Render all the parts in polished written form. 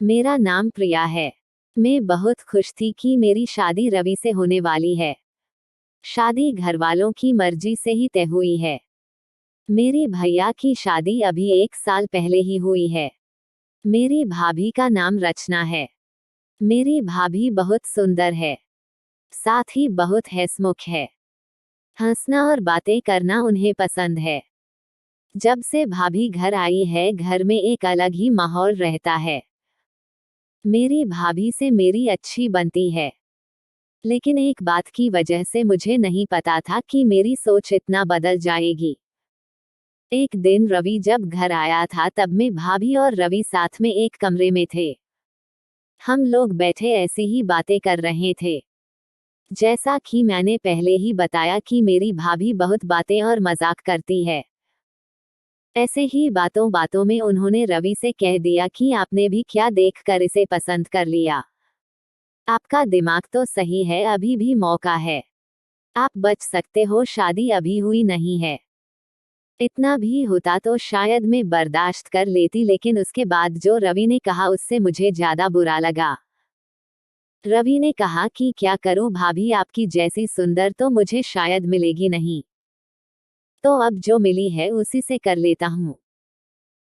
मेरा नाम प्रिया है। मैं बहुत खुश थी कि मेरी शादी रवि से होने वाली है। शादी घरवालों की मर्जी से ही तय हुई है। मेरी भैया की शादी अभी 1 साल पहले ही हुई है। मेरी भाभी का नाम रचना है। मेरी भाभी बहुत सुंदर है, साथ ही बहुत हंसमुख है। हंसना और बातें करना उन्हें पसंद है। जब से भाभी घर आई है, घर में एक अलग ही माहौल रहता है। मेरी भाभी से मेरी अच्छी बनती है, लेकिन एक बात की वजह से मुझे नहीं पता था कि मेरी सोच इतना बदल जाएगी। एक दिन रवि जब घर आया था, तब मैं, भाभी और रवि साथ में एक कमरे में थे। हम लोग बैठे ऐसी ही बातें कर रहे थे। जैसा कि मैंने पहले ही बताया कि मेरी भाभी बहुत बातें और मजाक करती है। ऐसे ही बातों बातों में उन्होंने रवि से कह दिया कि आपने भी क्या देखकर इसे पसंद कर लिया। आपका दिमाग तो सही है, अभी भी मौका है, आप बच सकते हो, शादी अभी हुई नहीं है। इतना भी होता तो शायद मैं बर्दाश्त कर लेती, लेकिन उसके बाद जो रवि ने कहा उससे मुझे ज्यादा बुरा लगा। रवि ने कहा कि क्या करूं भाभी, आपकी जैसी सुंदर तो मुझे शायद मिलेगी नहीं, तो अब जो मिली है उसी से कर लेता हूं।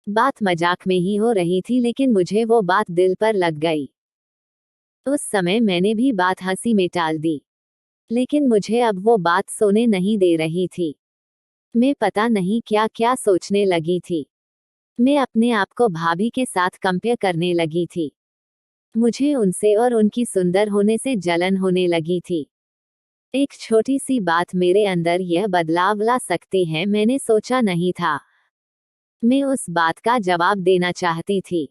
बात मजाक में ही हो रही थी, लेकिन मुझे वो बात दिल पर लग गई। उस समय मैंने भी बात हंसी में टाल दी, लेकिन मुझे अब वो बात सोने नहीं दे रही थी। मैं पता नहीं क्या क्या सोचने लगी थी। मैं अपने आप को भाभी के साथ कंपेयर करने लगी थी। मुझे उनसे और उनकी सुंदर होने से जलन होने लगी थी। एक छोटी सी बात मेरे अंदर यह बदलाव ला सकती है, मैंने सोचा नहीं था। मैं उस बात का जवाब देना चाहती थी।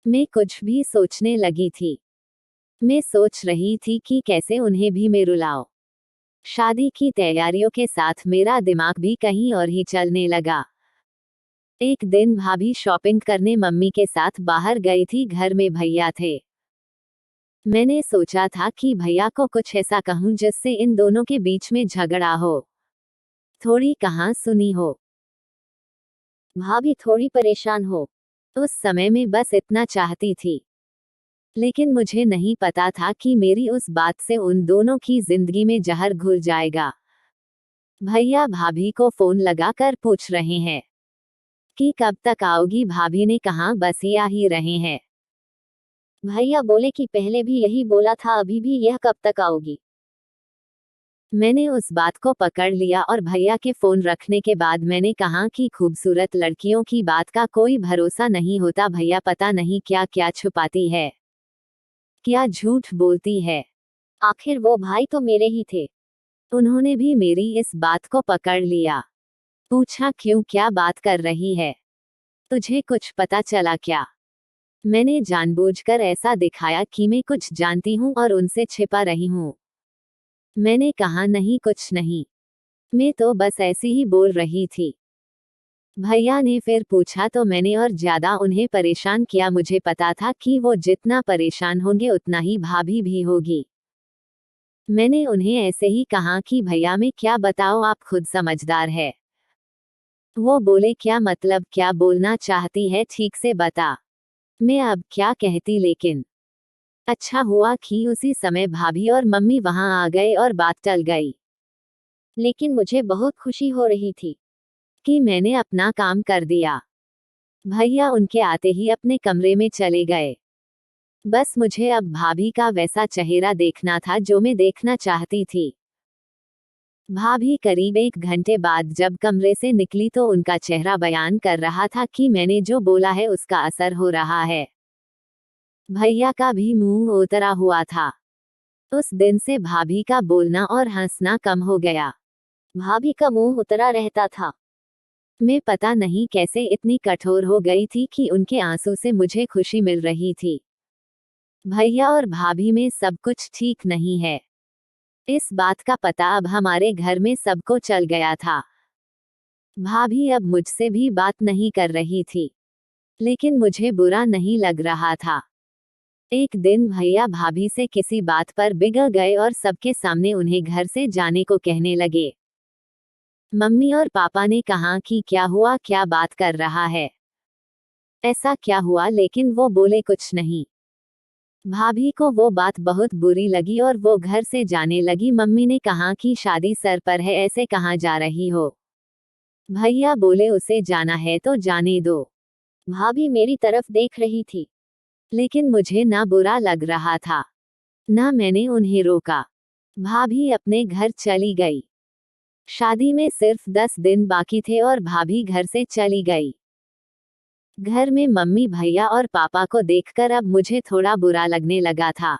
मैं कुछ भी सोचने लगी थी। मैं सोच रही थी कि कैसे उन्हें भी मैं रुलाऊं। शादी की तैयारियों के साथ मेरा दिमाग भी कहीं और ही चलने लगा। एक दिन भाभी शॉपिंग करने मम्मी के साथ बाहर गई थी, घर में भैया थे। मैंने सोचा था कि भैया को कुछ ऐसा कहूं जिससे इन दोनों के बीच में झगड़ा हो, थोड़ी कहाँ सुनी हो, भाभी थोड़ी परेशान हो। उस समय में बस इतना चाहती थी, लेकिन मुझे नहीं पता था कि मेरी उस बात से उन दोनों की जिंदगी में जहर घुल जाएगा। भैया भाभी को फोन लगाकर पूछ रहे हैं कि कब तक आओगी। भाभी ने कहा बस ही आ ही रहे हैं। भैया बोले कि पहले भी यही बोला था, अभी भी यह कब तक आओगी। मैंने उस बात को पकड़ लिया और भैया के फोन रखने के बाद मैंने कहा कि खूबसूरत लड़कियों की बात का कोई भरोसा नहीं होता, भैया पता नहीं क्या क्या छुपाती है, क्या झूठ बोलती है। आखिर वो भाई तो मेरे ही थे। उन्होंने भी मेरी इस बात को पकड़ लिया। पूछा क्यों, क्या बात कर रही है, तुझे कुछ पता चला क्या। मैंने जानबूझकर ऐसा दिखाया कि मैं कुछ जानती हूँ और उनसे छिपा रही हूँ। मैंने कहा नहीं, कुछ नहीं, मैं तो बस ऐसे ही बोल रही थी। भैया ने फिर पूछा तो मैंने और ज्यादा उन्हें परेशान किया। मुझे पता था कि वो जितना परेशान होंगे उतना ही भाभी भी होगी। मैंने उन्हें ऐसे ही कहा कि भैया मैं क्या बताऊं, आप खुद समझदार है। वो बोले क्या मतलब, क्या बोलना चाहती है, ठीक से बता। मैं अब क्या कहती, लेकिन अच्छा हुआ कि उसी समय भाभी और मम्मी वहां आ गए और बात टल गई। लेकिन मुझे बहुत खुशी हो रही थी कि मैंने अपना काम कर दिया। भैया उनके आते ही अपने कमरे में चले गए। बस मुझे अब भाभी का वैसा चेहरा देखना था जो मैं देखना चाहती थी। भाभी करीब 1 घंटे बाद जब कमरे से निकली तो उनका चेहरा बयान कर रहा था कि मैंने जो बोला है उसका असर हो रहा है। भैया का भी मुंह उतरा हुआ था। उस दिन से भाभी का बोलना और हंसना कम हो गया। भाभी का मुंह उतरा रहता था। मैं पता नहीं कैसे इतनी कठोर हो गई थी कि उनके आंसू से मुझे खुशी मिल रही थी। भैया और भाभी में सब कुछ ठीक नहीं है, इस बात का पता अब हमारे घर में सबको चल गया था। भाभी अब मुझसे भी बात नहीं कर रही थी, लेकिन मुझे बुरा नहीं लग रहा था। एक दिन भैया भाभी से किसी बात पर बिगड़ गए और सबके सामने उन्हें घर से जाने को कहने लगे। मम्मी और पापा ने कहा कि क्या हुआ, क्या बात कर रहा है, ऐसा क्या हुआ, लेकिन वो बोले कुछ नहीं। भाभी को वो बात बहुत बुरी लगी और वो घर से जाने लगी। मम्मी ने कहा कि शादी सर पर है, ऐसे कहाँ जा रही हो। भैया बोले उसे जाना है तो जाने दो। भाभी मेरी तरफ देख रही थी, लेकिन मुझे ना बुरा लग रहा था, ना मैंने उन्हें रोका। भाभी अपने घर चली गई। शादी में सिर्फ 10 दिन बाकी थे और भाभी घर से चली गई। घर में मम्मी, भैया और पापा को देखकर अब मुझे थोड़ा बुरा लगने लगा था,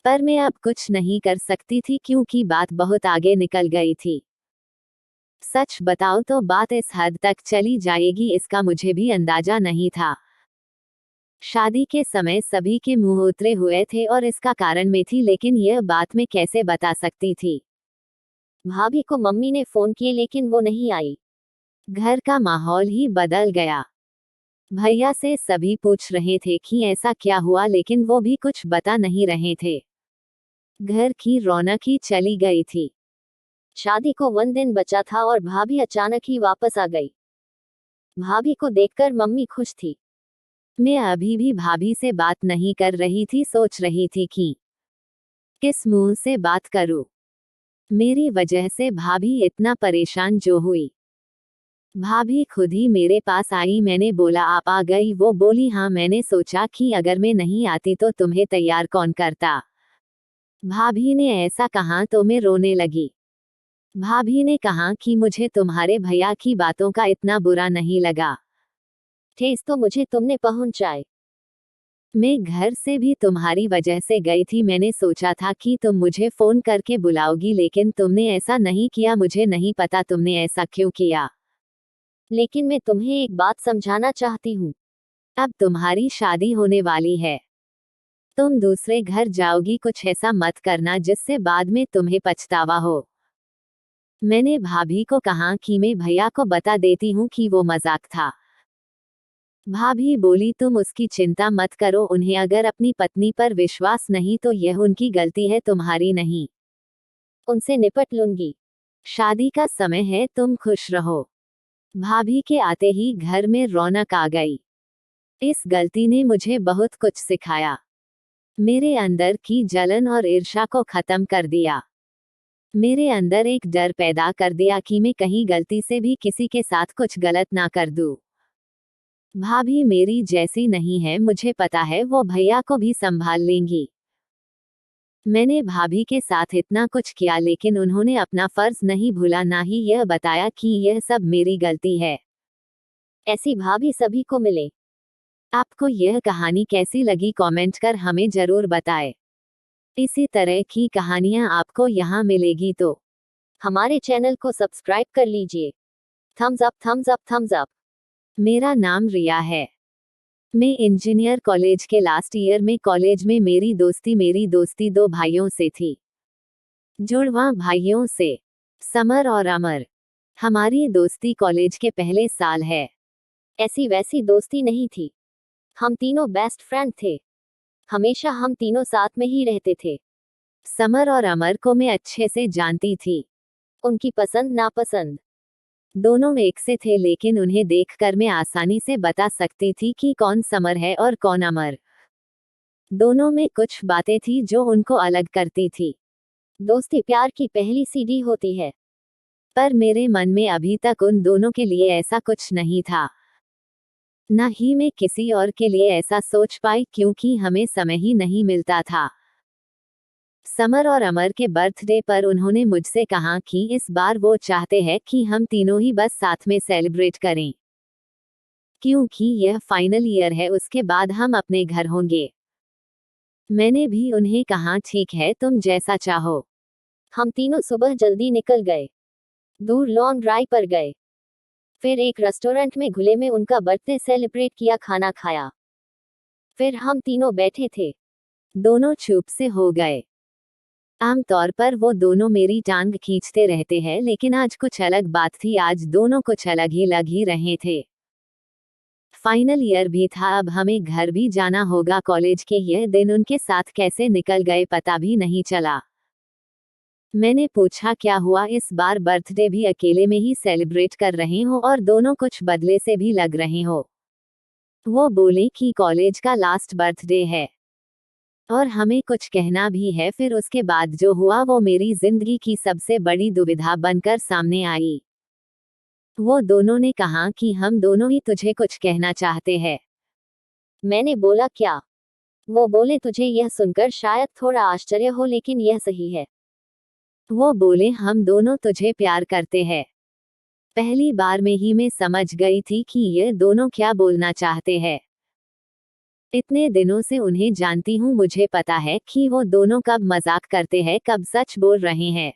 पर मैं अब कुछ नहीं कर सकती थी क्योंकि बात बहुत आगे निकल गई थी। सच बताओ तो बात इस हद तक चली जाएगी इसका मुझे भी अंदाजा नहीं था। शादी के समय सभी के मुंह उतरे हुए थे और इसका कारण मैं थी, लेकिन यह बात मैं कैसे बता सकती थी। भाभी को मम्मी ने फोन किए लेकिन वो नहीं आई। घर का माहौल ही बदल गया। भैया से सभी पूछ रहे थे कि ऐसा क्या हुआ, लेकिन वो भी कुछ बता नहीं रहे थे। घर की रौनक ही चली गई थी। शादी को 1 दिन बचा था और भाभी अचानक ही वापस आ गई। भाभी को देखकर मम्मी खुश थी। मैं अभी भी भाभी से बात नहीं कर रही थी, सोच रही थी कि किस मुंह से बात करूं। मेरी वजह से भाभी इतना परेशान जो हुई। भाभी खुद ही मेरे पास आई। मैंने बोला आप आ गई? वो बोली हाँ। मैंने सोचा कि अगर मैं नहीं आती तो तुम्हें तैयार कौन करता। भाभी ने ऐसा कहा तो मैं रोने लगी। भाभी ने कहा कि मुझे तुम्हारे भैया की बातों का इतना बुरा नहीं लगा। ठेस तो मुझे तुमने पहुंचाए। मैं घर से भी तुम्हारी वजह से गई थी। मैंने सोचा था कि तुम मुझे फोन करके बुलाओगी, लेकिन तुमने ऐसा नहीं किया। मुझे नहीं पता तुमने ऐसा क्यों किया, लेकिन मैं तुम्हें एक बात समझाना चाहती हूँ। अब तुम्हारी शादी होने वाली है, तुम दूसरे घर जाओगी। कुछ ऐसा मत करना जिससे बाद में तुम्हें पछतावा हो। मैंने भाभी को कहा कि मैं भैया को बता देती हूँ कि वो मजाक था। भाभी बोली तुम उसकी चिंता मत करो, उन्हें अगर अपनी पत्नी पर विश्वास नहीं तो यह उनकी गलती है, तुम्हारी नहीं। उनसे निपट लूंगी। शादी का समय है, तुम खुश रहो। भाभी के आते ही घर में रौनक आ गई। इस गलती ने मुझे बहुत कुछ सिखाया। मेरे अंदर की जलन और ईर्ष्या को खत्म कर दिया। मेरे अंदर एक डर पैदा कर दिया कि मैं कहीं गलती से भी किसी के साथ कुछ गलत ना कर दूं। भाभी मेरी जैसी नहीं है, मुझे पता है वो भैया को भी संभाल लेंगी। मैंने भाभी के साथ इतना कुछ किया, लेकिन उन्होंने अपना फर्ज नहीं भूला, ना ही यह बताया कि यह सब मेरी गलती है। ऐसी भाभी सभी को मिले। आपको यह कहानी कैसी लगी कमेंट कर हमें जरूर बताएं। इसी तरह की कहानियां आपको यहाँ मिलेगी तो हमारे चैनल को सब्सक्राइब कर लीजिए। Thumbs up thumbs up thumbs up. मेरा नाम रिया है। मैं इंजीनियर कॉलेज के लास्ट ईयर में। कॉलेज में मेरी दोस्ती 2 भाइयों से थी। जुड़वा भाइयों से, समर और अमर। हमारी दोस्ती कॉलेज के पहले साल है। ऐसी वैसी दोस्ती नहीं थी। हम तीनों बेस्ट फ्रेंड थे। हमेशा हम तीनों साथ में ही रहते थे। समर और अमर को मैं अच्छे से जानती थी। उनकी पसंद नापसंद दोनों एक से थे, लेकिन उन्हें देखकर मैं आसानी से बता सकती थी कि कौन समर है और कौन अमर। दोनों में कुछ बातें थी जो उनको अलग करती थी। दोस्ती प्यार की पहली सीढ़ी होती है, पर मेरे मन में अभी तक उन दोनों के लिए ऐसा कुछ नहीं था। न ही मैं किसी और के लिए ऐसा सोच पाई, क्योंकि हमें समय ही नहीं मिलता था। समर और अमर के बर्थडे पर उन्होंने मुझसे कहा कि इस बार वो चाहते हैं कि हम तीनों ही बस साथ में सेलिब्रेट करें, क्योंकि यह फाइनल ईयर है, उसके बाद हम अपने घर होंगे। मैंने भी उन्हें कहा ठीक है, तुम जैसा चाहो। हम तीनों सुबह जल्दी निकल गए। दूर लॉन्ग ड्राइव पर गए। फिर एक रेस्टोरेंट में खुले में उनका बर्थडे सेलिब्रेट किया, खाना खाया। फिर हम तीनों बैठे थे। दोनों चुप से हो गए। आमतौर पर वो दोनों मेरी टांग खींचते रहते हैं, लेकिन आज कुछ अलग बात थी। आज दोनों कुछ अलग ही लग ही रहे थे। फाइनल ईयर भी था, अब हमें घर भी जाना होगा। कॉलेज के यह दिन उनके साथ कैसे निकल गए पता भी नहीं चला। मैंने पूछा क्या हुआ, इस बार बर्थडे भी अकेले में ही सेलिब्रेट कर रहे हो और दोनों कुछ बदले से भी लग रहे हो। वो बोले कि कॉलेज का लास्ट बर्थडे है। और हमें कुछ कहना भी है। फिर उसके बाद जो हुआ वो मेरी जिंदगी की सबसे बड़ी दुविधा बनकर सामने आई। वो दोनों ने कहा कि हम दोनों ही तुझे कुछ कहना चाहते हैं। मैंने बोला क्या? वो बोले तुझे यह सुनकर शायद थोड़ा आश्चर्य हो लेकिन यह सही है। वो बोले हम दोनों तुझे प्यार करते हैं। पहली बार में ही मैं समझ गई थी कि ये दोनों क्या बोलना चाहते हैं। इतने दिनों से उन्हें जानती हूँ, मुझे पता है कि वो दोनों कब मजाक करते हैं कब सच बोल रहे हैं।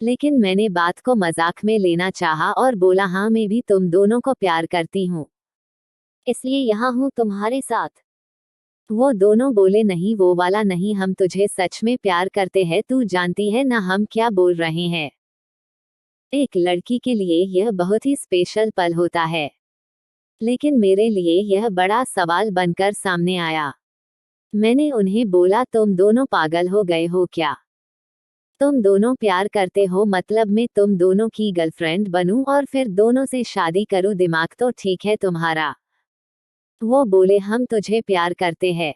लेकिन मैंने बात को मजाक में लेना चाहा और बोला हाँ मैं भी तुम दोनों को प्यार करती हूँ, इसलिए यहाँ हूँ तुम्हारे साथ। वो दोनों बोले नहीं वो वाला नहीं, हम तुझे सच में प्यार करते हैं, तू जानती है ना हम क्या बोल रहे हैं। एक लड़की के लिए यह बहुत ही स्पेशल पल होता है, लेकिन मेरे लिए यह बड़ा सवाल बनकर सामने आया। मैंने उन्हें बोला तुम दोनों पागल हो गए हो क्या? तुम दोनों प्यार करते हो मतलब मैं तुम दोनों की गर्लफ्रेंड बनूं और फिर दोनों से शादी करूं, दिमाग तो ठीक है तुम्हारा? वो बोले हम तुझे प्यार करते हैं।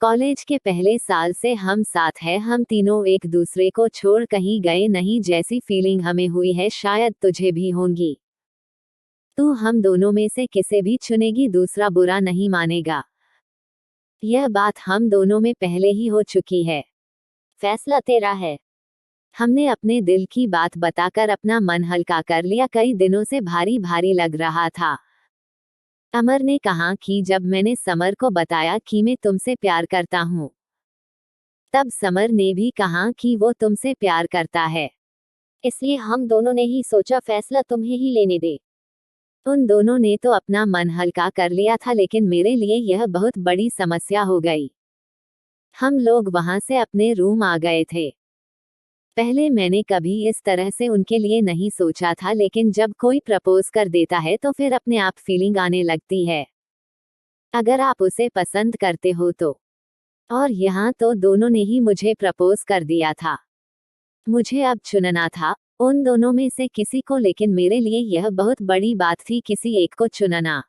कॉलेज के पहले साल से हम साथ हैं, हम तीनों एक दूसरे को छोड़ कहीं गए नहीं, जैसी फीलिंग हमें हुई है शायद तुझे भी होंगी। तू हम दोनों में से किसे भी चुनेगी, दूसरा बुरा नहीं मानेगा। यह बात हम दोनों में पहले ही हो चुकी है, फैसला तेरा है। हमने अपने दिल की बात बताकर अपना मन हल्का कर लिया, कई दिनों से भारी भारी लग रहा था। अमर ने कहा कि जब मैंने समर को बताया कि मैं तुमसे प्यार करता हूँ, तब समर ने भी कहा कि वो तुमसे प्यार करता है, इसलिए हम दोनों ने ही सोचा फैसला तुम्हें ही लेने दे। उन दोनों ने तो अपना मन हल्का कर लिया था, लेकिन मेरे लिए यह बहुत बड़ी समस्या हो गई। हम लोग वहां से अपने रूम आ गए थे। पहले मैंने कभी इस तरह से उनके लिए नहीं सोचा था, लेकिन जब कोई प्रपोज कर देता है तो फिर अपने आप फीलिंग आने लगती है, अगर आप उसे पसंद करते हो तो। और यहाँ तो दोनों ने ही मुझे प्रपोज कर दिया था। मुझे अब चुनना था उन दोनों में से किसी को, लेकिन मेरे लिए यह बहुत बड़ी बात थी किसी एक को चुनना।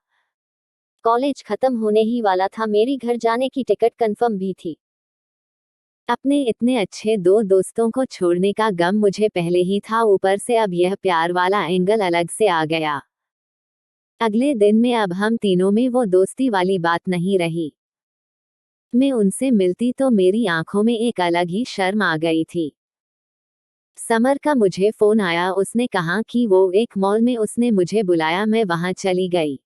कॉलेज खत्म होने ही वाला था, मेरी घर जाने की टिकट कंफर्म भी थी। अपने इतने अच्छे दो दोस्तों को छोड़ने का गम मुझे पहले ही था, ऊपर से अब यह प्यार वाला एंगल अलग से आ गया। अगले दिन में अब हम तीनों में वो दोस्ती वाली बात नहीं रही। मैं उनसे मिलती तो मेरी आंखों में एक अलग ही शर्म आ गई थी। समर का मुझे फोन आया, उसने कहा कि वो एक मॉल में उसने मुझे बुलाया, मैं वहां चली गई।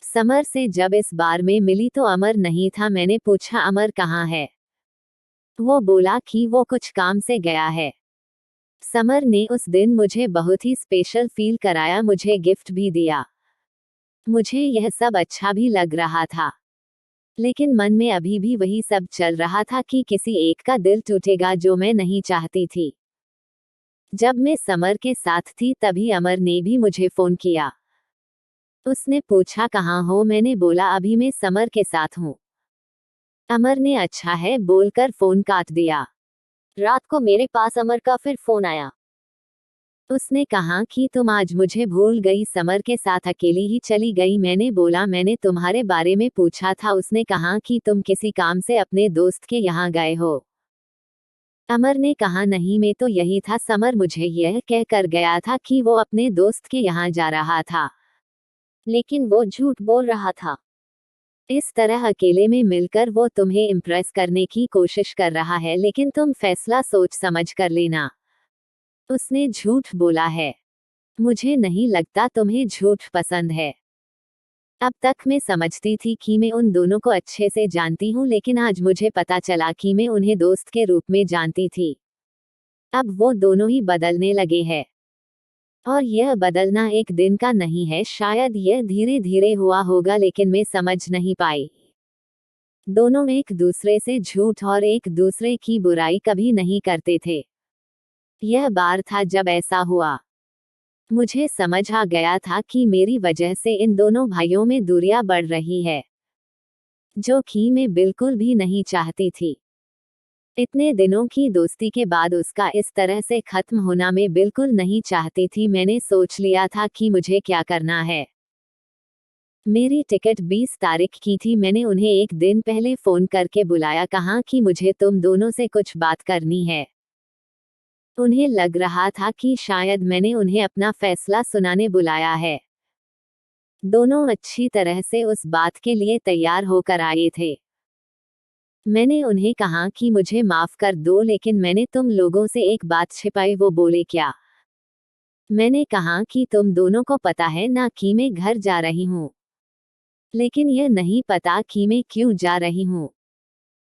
समर से जब इस बार में मिली तो अमर नहीं था। मैंने पूछा अमर कहाँ है? वो बोला कि वो कुछ काम से गया है। समर ने उस दिन मुझे बहुत ही स्पेशल फील कराया, मुझे गिफ्ट भी दिया। मुझे यह सब अच्छा भी लग रहा था, लेकिन मन में अभी भी वही सब चल रहा था कि किसी एक का दिल टूटेगा जो मैं नहीं चाहती थी। जब मैं समर के साथ थी तभी अमर ने भी मुझे फोन किया। उसने पूछा कहाँ हो, मैंने बोला अभी मैं समर के साथ हूँ। अमर ने अच्छा है बोलकर फोन काट दिया। रात को मेरे पास अमर का फिर फोन आया। उसने कहा कि तुम आज मुझे भूल गई, समर के साथ अकेली ही चली गई। मैंने बोला मैंने तुम्हारे बारे में पूछा था। उसने कहा कि तुम किसी काम से अपने दोस्त के यहाँ गए हो। अमर ने कहा नहीं मैं तो यही था, समर मुझे यह कह कर गया था कि वो अपने दोस्त के यहाँ जा रहा था, लेकिन वो झूठ बोल रहा था। इस तरह अकेले में मिलकर वो तुम्हें इम्प्रेस करने की कोशिश कर रहा है, लेकिन तुम फैसला सोच समझ कर लेना। उसने झूठ बोला है। मुझे नहीं लगता तुम्हें झूठ पसंद है। अब तक मैं समझती थी कि मैं उन दोनों को अच्छे से जानती हूँ, लेकिन आज मुझे पता चला कि मैं उन्हें दोस्त के रूप में जानती थी। अब वो दोनों ही बदलने लगे हैं, और यह बदलना एक दिन का नहीं है, शायद यह धीरे धीरे हुआ होगा, लेकिन मैं समझ नहीं पाई। दोनों एक दूसरे से झूठ और एक दूसरे की बुराई कभी नहीं करते थे। यह बार था जब ऐसा हुआ। मुझे समझ आ गया था कि मेरी वजह से इन दोनों भाइयों में दूरियां बढ़ रही है, जो कि मैं बिल्कुल भी नहीं चाहती थी। इतने दिनों की दोस्ती के बाद उसका इस तरह से खत्म होना मैं बिल्कुल नहीं चाहती थी। मैंने सोच लिया था कि मुझे क्या करना है। मेरी टिकट 20 तारीख की थी। मैंने उन्हें एक दिन पहले फोन करके बुलाया, कहा कि मुझे तुम दोनों से कुछ बात करनी है। उन्हें लग रहा था कि शायद मैंने उन्हें अपना फैसला सुनाने बुलाया है। दोनों अच्छी तरह से उस बात के लिए तैयार होकर आए थे। मैंने उन्हें कहा कि मुझे माफ कर दो, लेकिन मैंने तुम लोगों से एक बात छिपाई। वो बोले, क्या? मैंने कहा कि तुम दोनों को पता है ना कि मैं घर जा रही हूँ, लेकिन यह नहीं पता कि मैं क्यों जा रही हूँ।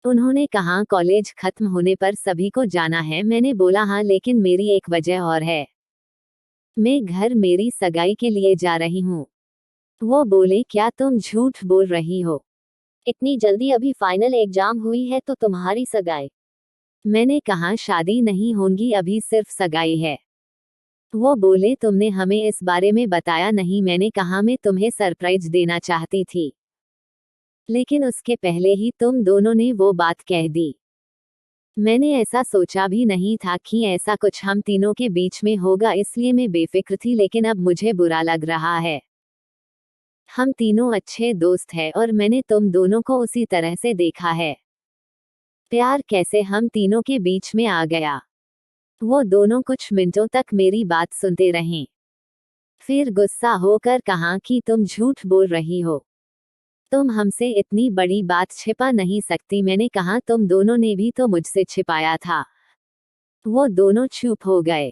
उन्होंने कहा कॉलेज खत्म होने पर सभी को जाना है। मैंने बोला हाँ, लेकिन मेरी एक वजह और है। मैं घर मेरी सगाई के लिए जा रही हूँ। वो बोले, क्या तुम झूठ बोल रही हो? इतनी जल्दी? अभी फाइनल एग्जाम हुई है तो तुम्हारी सगाई? मैंने कहा शादी नहीं होगी, अभी सिर्फ सगाई है। वो बोले, तुमने हमें इस बारे में बताया नहीं। मैंने कहा मैं तुम्हें सरप्राइज देना चाहती थी, लेकिन उसके पहले ही तुम दोनों ने वो बात कह दी। मैंने ऐसा सोचा भी नहीं था कि ऐसा कुछ हम तीनों के बीच में होगा, इसलिए मैं बेफिक्र थी, लेकिन अब मुझे बुरा लग रहा है। हम तीनों अच्छे दोस्त हैं और मैंने तुम दोनों को उसी तरह से देखा है। प्यार कैसे हम तीनों के बीच में आ गया। वो दोनों कुछ मिनटों तक मेरी बात सुनते रहे, फिर गुस्सा होकर कहा कि तुम झूठ बोल रही हो, तुम हमसे इतनी बड़ी बात छिपा नहीं सकती। मैंने कहा तुम दोनों ने भी तो मुझसे छिपाया था। वो दोनों चुप हो गए।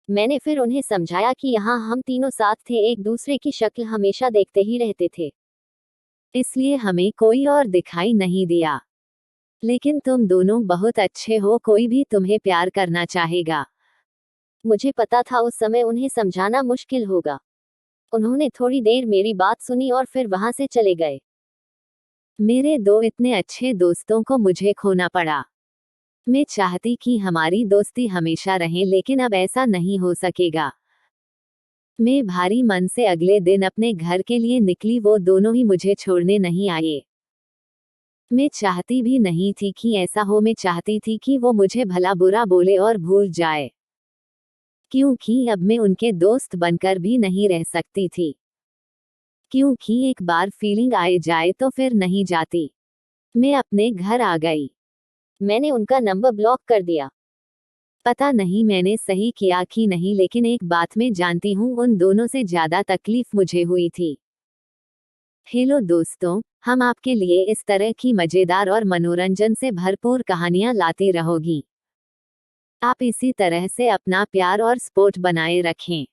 मैंने फिर उन्हें समझाया कि यहाँ हम तीनों साथ थे, एक दूसरे की शक्ल हमेशा देखते ही रहते थे, इसलिए हमें कोई और दिखाई नहीं दिया। लेकिन तुम दोनों बहुत अच्छे हो, कोई भी तुम्हें प्यार करना चाहेगा। मुझे पता था उस समय उन्हें समझाना मुश्किल होगा। उन्होंने थोड़ी देर मेरी बात सुनी और फिर वहां से चले गए। मेरे दो इतने अच्छे दोस्तों को मुझे खोना पड़ा। मैं चाहती कि हमारी दोस्ती हमेशा रहे, लेकिन अब ऐसा नहीं हो सकेगा। मैं भारी मन से अगले दिन अपने घर के लिए निकली। वो दोनों ही मुझे छोड़ने नहीं आए। मैं चाहती भी नहीं थी कि ऐसा हो। मैं चाहती थी कि वो मुझे भला बुरा बोले और भूल जाए, क्योंकि अब मैं उनके दोस्त बनकर भी नहीं रह सकती थी। क्योंकि एक बार फीलिंग आ जाए तो फिर नहीं जाती। मैं अपने घर आ गई। मैंने उनका नंबर ब्लॉक कर दिया। पता नहीं मैंने सही किया कि नहीं, लेकिन एक बात मैं जानती हूँ, उन दोनों से ज्यादा तकलीफ मुझे हुई थी। हेलो दोस्तों, हम आपके लिए इस तरह की मजेदार और मनोरंजन से भरपूर कहानियां लाते रहोगी। आप इसी तरह से अपना प्यार और सपोर्ट बनाए रखें।